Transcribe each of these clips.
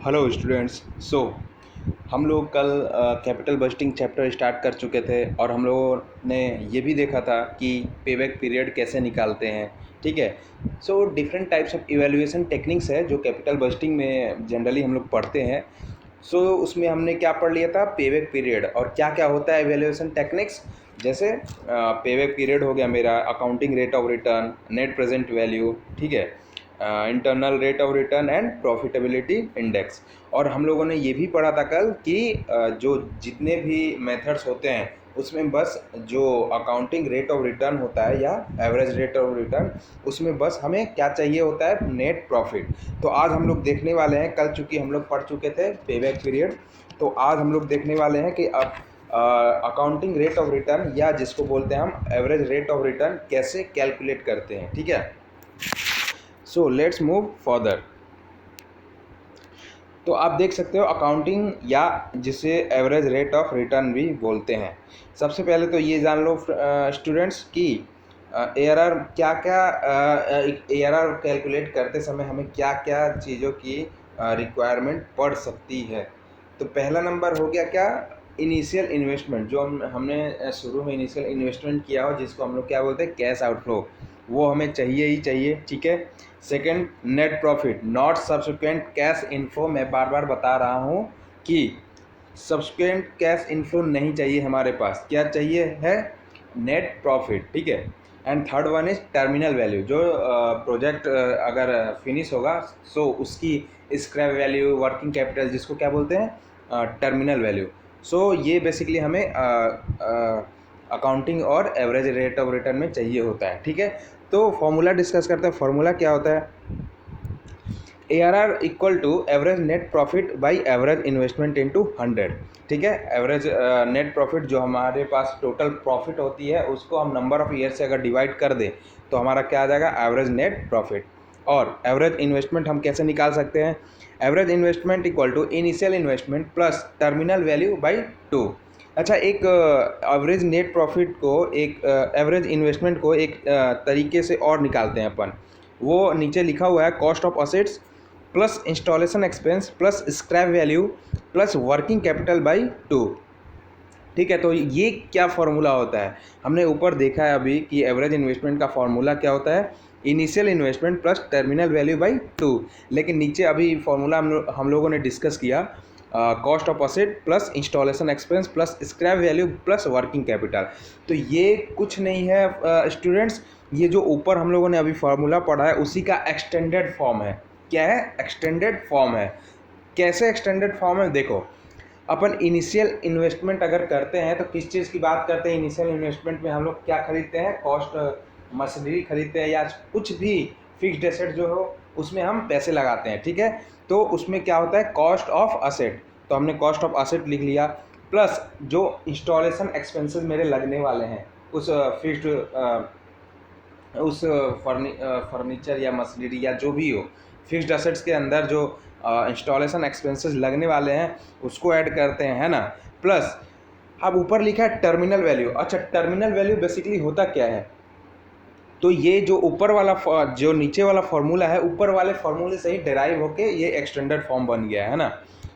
Hello students. हम लोग कल कैपिटल बजटिंग चैप्टर स्टार्ट कर चुके थे और हम लोगों ने ये भी देखा था कि पेबैक पीरियड कैसे निकालते हैं। ठीक है। Different types of evaluation techniques है जो कैपिटल बजटिंग में जनरली हम लोग पढ़ते हैं। उसमें हमने क्या पढ़ लिया था, पेबैक पीरियड और क्या क्या होता है इवैल्यूएशन टेक्निक्स। जैसे पेबैक पीरियड हो गया मेरा, accounting rate of return, net present value, ठीक है, internal rate of return and profitability index. और हम लोगों ने ये भी पढ़ा था कल कि जो जितने भी मेथड्स होते हैं उसमें बस जो अकाउंटिंग रेट ऑफ रिटर्न होता है या एवरेज रेट ऑफ रिटर्न, उसमें बस हमें क्या चाहिए होता है, नेट प्रॉफिट। तो आज हम लोग देखने वाले हैं, कल चूँकि हम लोग पढ़ चुके थे पेबैक पीरियड, तो आज हम लोग देखने वाले हैं कि अब अकाउंटिंग रेट ऑफ रिटर्न या जिसको बोलते हैं हम एवरेज रेट ऑफ रिटर्न कैसे कैलकुलेट करते हैं। ठीक है। Let's move further. तो आप देख सकते हो अकाउंटिंग या जिसे एवरेज रेट ऑफ रिटर्न भी बोलते हैं। सबसे पहले तो ये जान लो स्टूडेंट्स कि एआरआर क्या क्या, एआरआर कैलकुलेट करते समय हमें क्या क्या चीज़ों की रिक्वायरमेंट पड़ सकती है। तो पहला नंबर हो गया क्या, इनिशियल इन्वेस्टमेंट। जो हमने शुरू में इनिशियल इन्वेस्टमेंट किया हो जिसको हम लोग क्या बोलते हैं, कैश आउटफ्लो, वो हमें चाहिए ही चाहिए। ठीक है। Second, net profit not subsequent cash inflow. मैं बार बार बता रहा हूँ कि सब्सिक्वेंट कैश इन्फ्लो नहीं चाहिए हमारे पास, क्या चाहिए है, नेट प्रॉफिट। ठीक है। And third one is terminal value. जो प्रोजेक्ट अगर फिनिश होगा उसकी स्क्रैप वैल्यू, वर्किंग कैपिटल, जिसको क्या बोलते हैं, टर्मिनल वैल्यू। ये बेसिकली हमें अकाउंटिंग और एवरेज रेट ऑफ रिटर्न में चाहिए होता है। ठीक है। तो फॉर्मूला डिस्कस करते हैं। फॉर्मूला क्या होता है, ARR equal to average net profit by average investment into 100। ठीक है। एवरेज नेट प्रॉफिट जो हमारे पास टोटल प्रॉफिट होती है उसको हम नंबर ऑफ ईयर से अगर डिवाइड कर दें तो हमारा क्या आ जाएगा, एवरेज नेट प्रॉफिट। और एवरेज इन्वेस्टमेंट हम कैसे निकाल सकते हैं, average investment equal to initial investment plus terminal value by 2। अच्छा, एक एवरेज नेट प्रॉफिट को, एक एवरेज इन्वेस्टमेंट को एक तरीके से और निकालते हैं अपन। वो नीचे लिखा हुआ है, cost of assets plus installation expense plus scrap value plus working capital by 2। ठीक है। तो ये क्या फार्मूला होता है, हमने ऊपर देखा है अभी कि एवरेज इन्वेस्टमेंट का फार्मूला क्या होता है, initial investment plus terminal value by 2। लेकिन नीचे अभी फार्मूला हम लोगों ने डिस्कस किया, cost of asset plus installation expense plus scrap value plus working capital. तो ये कुछ नहीं है स्टूडेंट्स, ये जो ऊपर हम लोगों ने अभी फार्मूला पढ़ा है उसी का एक्सटेंडेड फॉर्म है। क्या है, एक्सटेंडेड फॉर्म है। कैसे एक्सटेंडेड फॉर्म है, देखो अपन इनिशियल इन्वेस्टमेंट अगर करते हैं तो किस चीज़ की बात करते हैं, इनिशियल इन्वेस्टमेंट में हम लोग क्या खरीदते हैं, कॉस्ट मशीनरी खरीदते हैं या कुछ भी फिक्स्ड एसेट जो हो उसमें हम पैसे लगाते हैं। ठीक है। तो उसमें क्या होता है, कॉस्ट ऑफ असेट, तो हमने कॉस्ट ऑफ असेट लिख लिया, प्लस जो इंस्टॉलेशन एक्सपेंसेस मेरे लगने वाले हैं उस फिक्स्ड उस फर्नीचर या मशीनरी या जो भी हो, फिक्स्ड असेट्स के अंदर जो इंस्टॉलेशन एक्सपेंसेस लगने वाले हैं उसको ऐड करते हैं, है ना। प्लस अब ऊपर लिखा है टर्मिनल वैल्यू। अच्छा, टर्मिनल वैल्यू बेसिकली होता क्या है, तो ये जो ऊपर वाला जो नीचे वाला फॉर्मूला है, ऊपर वाले फॉर्मूले से ही डिराइव होके ये एक्सटेंडेड फॉर्म बन गया है ना।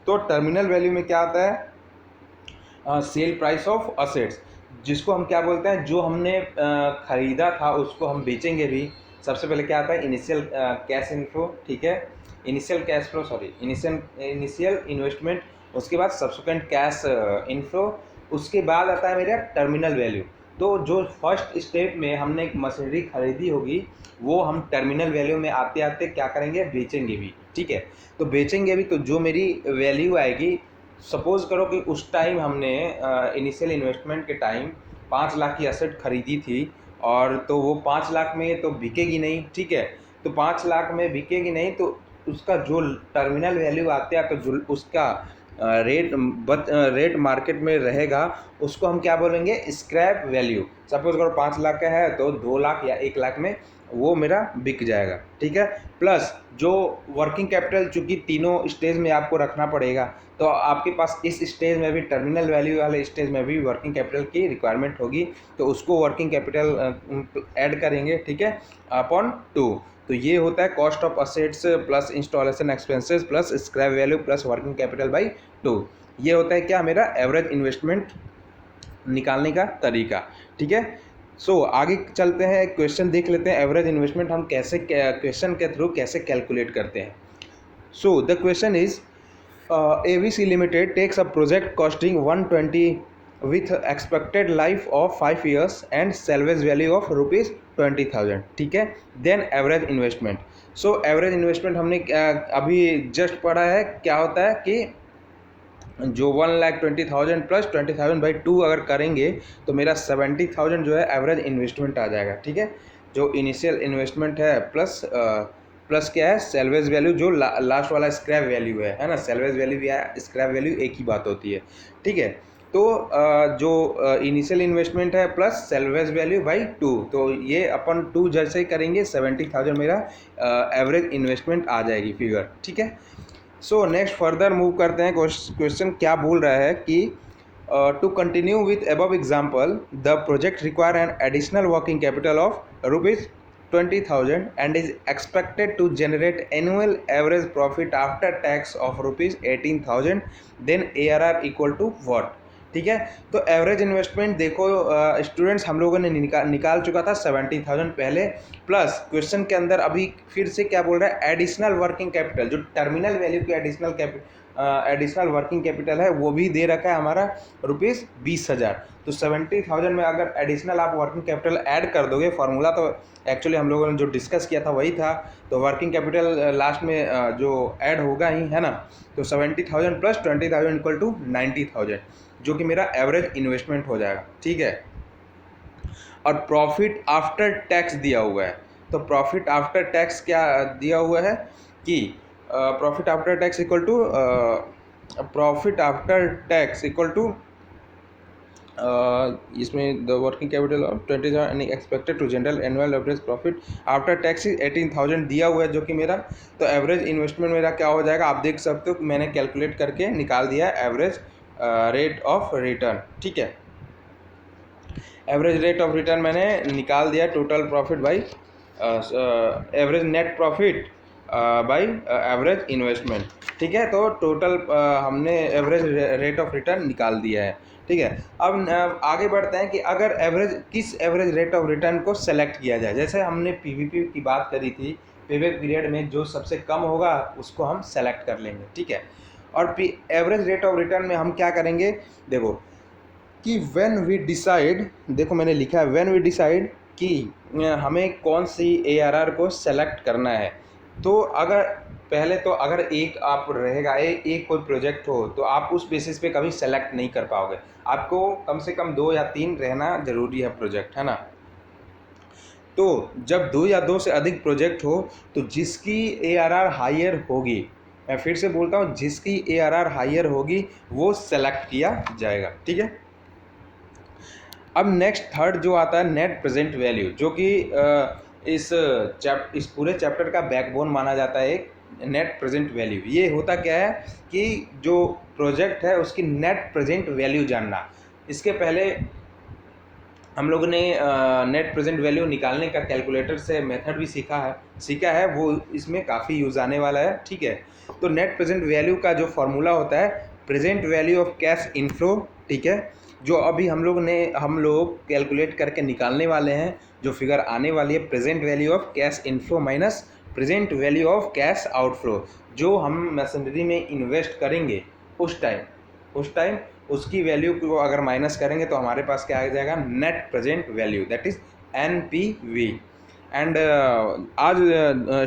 तो टर्मिनल वैल्यू में क्या आता है, सेल प्राइस ऑफ असेट्स, जिसको हम क्या बोलते हैं, जो हमने ख़रीदा था उसको हम बेचेंगे भी। सबसे पहले क्या आता है, इनिशियल कैश इनफ्लो। ठीक है। Initial cash flow, sorry, initial investment, उसके बाद सब्सिक्वेंट कैश इनफ्लो, उसके बाद आता है मेरा टर्मिनल वैल्यू। तो जो फर्स्ट स्टेप में हमने एक मशीनरी खरीदी होगी वो हम टर्मिनल वैल्यू में आते आते क्या करेंगे, बेचेंगे भी। ठीक है। तो बेचेंगे भी, तो जो मेरी वैल्यू आएगी, सपोज करो कि उस टाइम हमने इनिशियल इन्वेस्टमेंट के टाइम 5 लाख की असेट खरीदी थी और तो वो 5 लाख में तो बिकेगी नहीं। ठीक है। तो 5 लाख में बिकेगी नहीं तो उसका जो टर्मिनल वैल्यू आते हैं तो जो उसका रेट मार्केट में रहेगा उसको हम क्या बोलेंगे, स्क्रैप वैल्यू। सपोज अगर 5 लाख का है तो 2 लाख या 1 लाख में वो मेरा बिक जाएगा। ठीक है। प्लस जो वर्किंग कैपिटल, चूँकि तीनों स्टेज में आपको रखना पड़ेगा, तो आपके पास इस स्टेज में भी, टर्मिनल वैल्यू वाले स्टेज में भी वर्किंग कैपिटल की रिक्वायरमेंट होगी, तो उसको वर्किंग कैपिटल ऐड करेंगे। ठीक है, अपॉन 2। तो ये होता है cost of assets plus installation expenses plus scrap value plus working capital by 2। ये होता है क्या, मेरा एवरेज इन्वेस्टमेंट निकालने का तरीका। ठीक है, सो आगे चलते हैं, क्वेश्चन देख लेते हैं एवरेज इन्वेस्टमेंट हम कैसे क्वेश्चन के थ्रू कैसे कैलकुलेट करते हैं। So the question is ABC Limited takes a project costing 120 with expected life of 5 years and salvage value of rupees 20,000। ठीक है, then average investment. So average investment हमने अभी जस्ट पढ़ा है, क्या होता है कि जो 1,20,000 प्लस 20,000 बाई 2 अगर करेंगे तो मेरा 70,000 जो है एवरेज इन्वेस्टमेंट आ जाएगा। ठीक है, जो इनिशियल इन्वेस्टमेंट है प्लस क्या है, सेल्वेज वैल्यू जो लास्ट वाला स्क्रैप वैल्यू है ना, सेल्वेज वैल्यू या स्क्रैप वैल्यू एक ही बात होती है। ठीक है, तो जो इनिशियल इन्वेस्टमेंट है प्लस सेल्वेज वैल्यू बाई 2, तो ये अपन 2 जैसे ही करेंगे 70,000 मेरा एवरेज इन्वेस्टमेंट आ जाएगी फिगर। ठीक है, सो नेक्स्ट फर्दर मूव करते हैं। क्वेश्चन क्या बोल रहा है कि to continue with above example the project require an additional working capital of rupees 20,000 and is expected to generate annual average profit after tax of rupees 18,000, then ARR equal to what। ठीक है, तो average investment देखो students हम लोगों ने निकाल चुका था 70,000 पहले, प्लस क्वेश्चन के अंदर अभी फिर से क्या बोल रहा है, एडिशनल वर्किंग कैपिटल जो टर्मिनल वैल्यू की एडिशनल वर्किंग कैपिटल है वो भी दे रखा है हमारा रुपीज़ 20,000। तो 70,000 में अगर एडिशनल आप वर्किंग कैपिटल ऐड कर दोगे, फार्मूला तो एक्चुअली हम लोगों ने जो डिस्कस किया था वही था, तो वर्किंग कैपिटल लास्ट में जो ऐड होगा ही है ना, तो 70,000 प्लस 20,000 इक्वल टू 90,000 जो कि मेरा एवरेज इन्वेस्टमेंट हो जाएगा। ठीक है, और प्रॉफिट आफ्टर टैक्स दिया हुआ है, तो प्रॉफिट आफ्टर टैक्स क्या दिया हुआ है कि profit after tax equal to इसमें the working capital of 20,000 expected to general annual average profit after tax 18,000 दिया हुआ है जो कि मेरा, तो एवरेज इन्वेस्टमेंट मेरा क्या हो जाएगा, आप देख सकते हो मैंने कैलकुलेट करके निकाल दिया है एवरेज रेट ऑफ रिटर्न। ठीक है, एवरेज रेट ऑफ रिटर्न मैंने निकाल दिया total profit by average net profit by average investment. ठीक है, तो टोटल हमने एवरेज रेट ऑफ रिटर्न निकाल दिया है। ठीक है, अब आगे बढ़ते हैं कि अगर किस एवरेज रेट ऑफ रिटर्न को सेलेक्ट किया जाए। जैसे हमने पीवीपी की बात करी थी, पेबैक पीरियड में जो सबसे कम होगा उसको हम सेलेक्ट कर लेंगे। ठीक है, और एवरेज रेट ऑफ रिटर्न में हम क्या करेंगे, देखो कि व्हेन वी डिसाइड, देखो मैंने लिखा है व्हेन वी डिसाइड कि हमें कौन सी ARR को सेलेक्ट करना है, तो अगर पहले तो अगर एक आप रहेगा एक कोई प्रोजेक्ट हो तो आप उस बेसिस पे कभी सेलेक्ट नहीं कर पाओगे, आपको कम से कम 2 या 3 रहना ज़रूरी है प्रोजेक्ट, है ना। तो जब 2 या 2 से अधिक प्रोजेक्ट हो तो जिसकी ARR हायर होगी, मैं फिर से बोलता हूँ, जिसकी ARR हायर होगी वो सेलेक्ट किया जाएगा। ठीक है, अब नेक्स्ट थर्ड जो आता है नेट प्रेजेंट वैल्यू, जो कि इस पूरे चैप्टर का बैकबोन माना जाता है। एक नेट प्रेजेंट वैल्यू, ये होता क्या है कि जो प्रोजेक्ट है उसकी नेट प्रेजेंट वैल्यू जानना। इसके पहले हम लोगों ने नेट प्रेजेंट वैल्यू निकालने का कैलकुलेटर से मेथड भी सीखा है, वो इसमें काफ़ी यूज़ आने वाला है। ठीक है, तो नेट प्रेजेंट वैल्यू का जो फॉर्मूला होता है present value of cash inflow. ठीक है, जो अभी हम लोग कैलकुलेट करके निकालने वाले हैं, जो फिगर आने वाली है present value of cash inflow minus present value of cash outflow, जो हम मशीनरी में इन्वेस्ट करेंगे उस टाइम उसकी वैल्यू को अगर माइनस करेंगे तो हमारे पास क्या आ जाएगा, net present value, that is NPV। And आज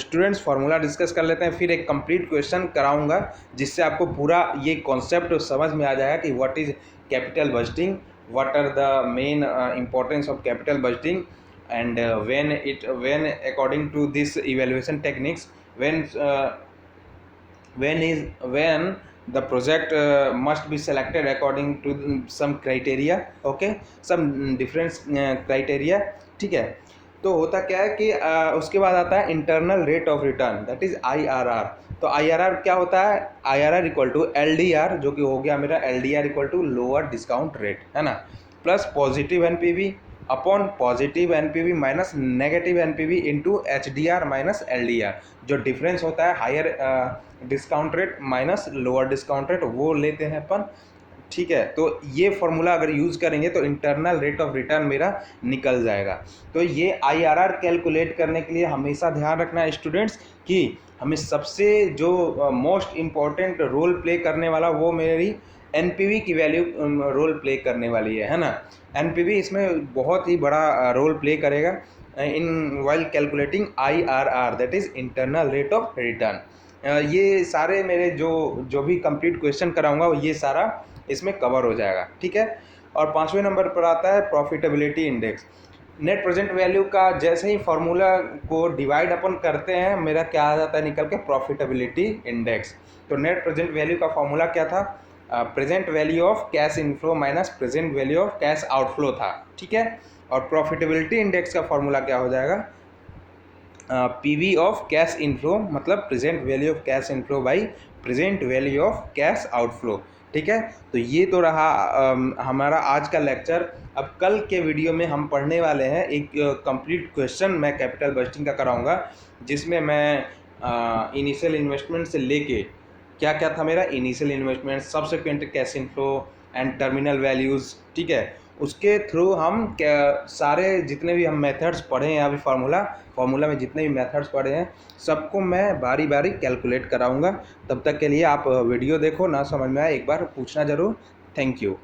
स्टूडेंट्स फार्मूला डिस्कस कर लेते हैं, फिर एक कंप्लीट क्वेश्चन कराऊंगा जिससे आपको पूरा ये कॉन्सेप्ट समझ में आ जाएगा कि what is capital budgeting, what are the main importance of capital budgeting, and when according to this evaluation techniques, when the project must be selected according to some criteria, okay, some different criteria। ठीक है, तो होता क्या है कि उसके बाद आता है internal rate of return, that is IRR। तो IRR क्या होता है, IRR इक्वल टू LDR, जो कि हो गया मेरा LDR equal to lower discount rate, है ना, plus positive NPV upon positive NPV minus negative NPV into HDR minus LDR. जो डिफरेंस होता है higher discount rate minus lower discount rate वो लेते हैं अपन, ठीक है। तो ये फॉर्मूला अगर यूज़ करेंगे तो इंटरनल रेट ऑफ रिटर्न मेरा निकल जाएगा। तो ये आईआरआर कैलकुलेट करने के लिए हमेशा ध्यान रखना है स्टूडेंट्स कि हमें सबसे जो मोस्ट इम्पॉर्टेंट रोल प्ले करने वाला वो मेरी एनपीवी की वैल्यू रोल प्ले करने वाली है ना। एनपीवी इसमें बहुत ही बड़ा रोल प्ले करेगा in while calculating IRR, that is internal rate of return. ये सारे मेरे जो भी कंप्लीट क्वेश्चन कराऊंगा ये सारा इसमें कवर हो जाएगा, ठीक है। और 5वें नंबर पर आता है profitability index. Net present value का जैसे ही फार्मूला को डिवाइड अपन करते हैं मेरा क्या आ जाता है निकल के, प्रॉफिटेबिलिटी इंडेक्स। तो नेट प्रेजेंट वैल्यू का फार्मूला क्या था, present value of cash inflow minus present value of cash outflow था, ठीक है। और प्रॉफिटेबिलिटी इंडेक्स का फार्मूला क्या हो जाएगा, पीवी ऑफ कैश इनफ्लो मतलब present value of cash inflow by present value of cash outflow, ठीक है। तो ये तो रहा हमारा आज का लेक्चर। अब कल के वीडियो में हम पढ़ने वाले हैं एक कंप्लीट क्वेश्चन मैं कैपिटल बजटिंग का कराऊंगा, जिसमें मैं इनिशियल इन्वेस्टमेंट से लेके क्या क्या था मेरा initial investment, subsequent cash inflow and terminal values, ठीक है। उसके थ्रू हम क्या सारे जितने भी हम मेथड्स पढ़े हैं अभी फार्मूला में जितने भी मेथड्स पढ़े हैं सबको मैं बारी बारी कैलकुलेट कराऊंगा। तब तक के लिए आप वीडियो देखो, ना समझ में आए एक बार पूछना ज़रूर। Thank you.